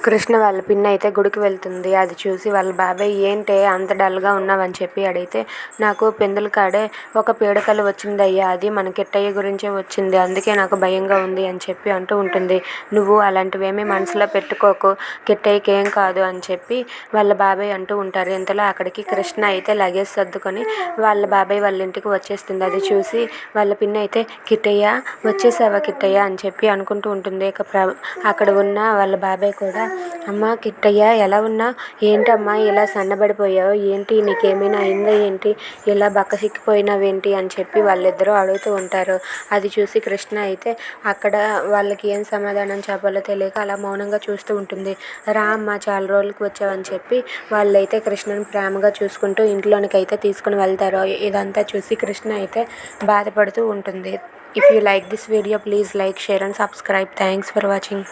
కృష్ణ వాళ్ళ పిన్ని అయితే గుడికి వెళ్తుంది. అది చూసి వాళ్ళ బాబాయ్ ఏంటే అంత డల్గా ఉన్నావని చెప్పి అడిగితే, నాకు పెందుల కాడే ఒక పీడకలు వచ్చిందయ్యా, అది మన కిట్టయ్య గురించే వచ్చింది, అందుకే నాకు భయంగా ఉంది అని చెప్పి అంటూ ఉంటుంది. నువ్వు అలాంటివేమీ మనసులో పెట్టుకోకు, కిట్టయ్యకి ఏం కాదు అని చెప్పి వాళ్ళ బాబాయ్ అంటూ ఉంటారు. ఇంతలో అక్కడికి కృష్ణ అయితే లగేజ్ సర్దుకొని వాళ్ళ బాబాయ్ వాళ్ళ ఇంటికి వచ్చేస్తుంది. అది చూసి వాళ్ళ పిన్ని అయితే, కిట్టయ్య వచ్చేసావా కిట్టయ్య అని చెప్పి అనుకుంటూ ఉంటుంది. అక్కడ ఉన్న వాళ్ళ బాబాయ్ కూడా, అమ్మ కిట్టయ్య ఎలా ఉన్నా, ఏంటమ్మా ఇలా సన్నబడిపోయావు, ఏంటి నీకేమైనా అయిందా ఏంటి, ఇలా బక్కసిక్కిపోయినావేంటి అని చెప్పి వాళ్ళిద్దరూ అడుగుతూ ఉంటారు. అది చూసి కృష్ణ అయితే అక్కడ వాళ్ళకి ఏం సమాధానం చెప్పాలో తెలియక అలా మౌనంగా చూస్తూ ఉంటుంది. రా అమ్మ చాలా రోజులకి వచ్చావని చెప్పి వాళ్ళైతే కృష్ణని ప్రేమగా చూసుకుంటూ ఇంట్లోనికి అయితే తీసుకుని వెళ్తారు. ఇదంతా చూసి కృష్ణ అయితే బాధపడుతూ ఉంటుంది. If you like this video please like, share and subscribe. Thanks for watching.